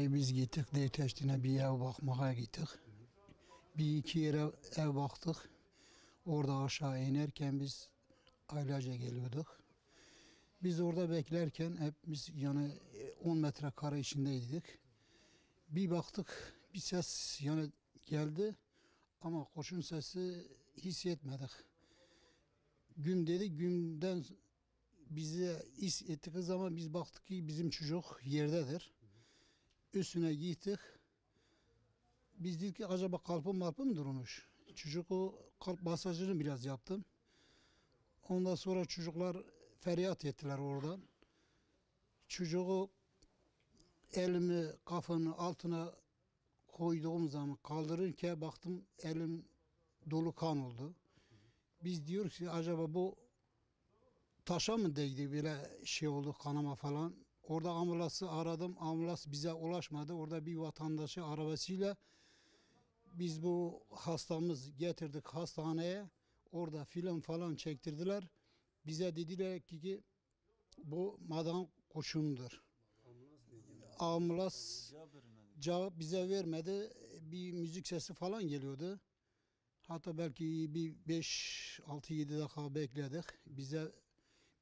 Vallahi biz gittik Deyteşti'ne bir ev bakmaya gittik. Bir iki yere ev baktık. Orada aşağı inerken biz ailece geliyorduk. Biz orada beklerken hepimiz yani 10 metrekare içindeydik. Bir baktık bir ses yani geldi ama koşun sesi hissetmedik. Güm dedi, gümden bize ettiği zaman biz baktık ki bizim çocuk yerdedir. Üstüne gittik. Biz dedik ki acaba kalp mı durmuş? Çocuk o kalp masajını biraz yaptım. Ondan sonra çocuklar feryat ettiler oradan. Çocuğu elimi kafanın altına koyduğum zaman kaldırırken baktım elim dolu kan oldu. Biz diyoruz ki acaba bu taşa mı değdi böyle şey oldu kanama falan. Orada ambulansı aradım. Ambulans bize ulaşmadı. Orada bir vatandaşı arabasıyla biz bu hastamız getirdik hastaneye. Orada film falan çektirdiler. Bize dediler ki bu madan kurşunudur. Ambulans cevap bize vermedi. Bir müzik sesi falan geliyordu. Hatta belki bir 5-6-7 dakika bekledik. Bize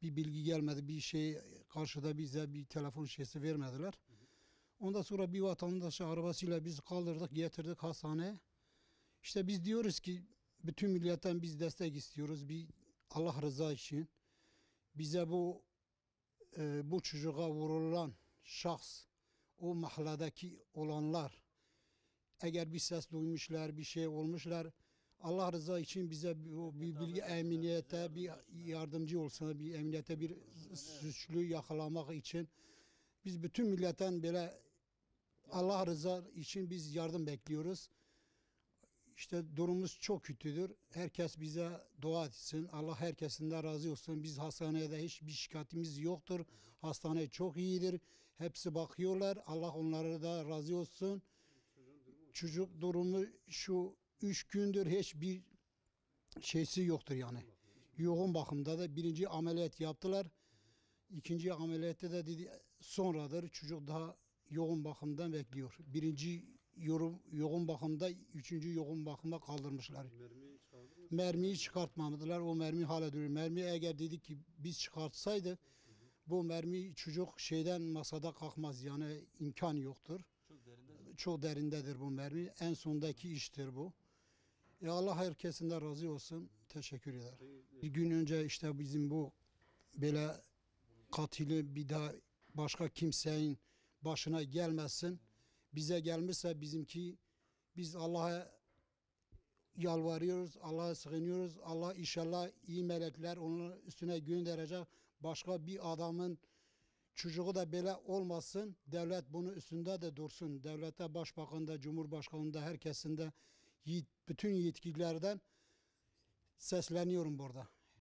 bir bilgi gelmedi. Bir şey karşıda bize bir telefon şeysi vermediler. Ondan sonra bir vatandaşı arabasıyla biz kaldırdık, getirdik hastaneye. İşte biz diyoruz ki bütün milletten biz destek istiyoruz. Bir Allah rızası için bize bu çocuğa vurulan şahs, o mahalledeki olanlar eğer bir ses duymuşlar, bir şey olmuşlar, Allah rızası için bize bir bilgi emniyete bir yardımcı olsun, bir emniyete bir suçlu yakalamak için biz bütün milletten böyle Allah rızası için biz yardım bekliyoruz. İşte durumumuz çok kötüdür. Herkes bize dua etsin. Allah herkesinden razı olsun. Biz hastanede hiçbir şikayetimiz yoktur. Hastane çok iyidir. Hepsi bakıyorlar. Allah onlara da razı olsun. Çocuk durumu şu 3 gündür hiçbir şeysi yoktur yani. Yoğun bakımda da birinci ameliyat yaptılar. İkinci ameliyatta da dedi sonradır. Çocuk daha yoğun bakımdan bekliyor. Birinci yoğun bakımda, üçüncü yoğun bakıma kaldırmışlar. Mermiyi çıkartmadılar. O mermi hala duruyor. Mermi eğer dedik ki biz çıkartsaydı bu mermi çocuk şeyden masada kalkmaz. Yani imkan yoktur. Çok derindedir bu mermi. En sondaki iştir bu. Allah herkesinden razı olsun. Teşekkür ederim. Bir gün önce işte bizim bu böyle katili bir daha başka kimsenin başına gelmesin. Bize gelmişse bizimki biz Allah'a yalvarıyoruz, Allah'a sığınıyoruz. Allah inşallah iyi melekler onun üstüne gönderecek. Başka bir adamın çocuğu da böyle olmasın. Devlet bunun üstünde de dursun. Devlete, başbakanında, cumhurbaşkanında, herkesinde bütün yetkililerden sesleniyorum burada.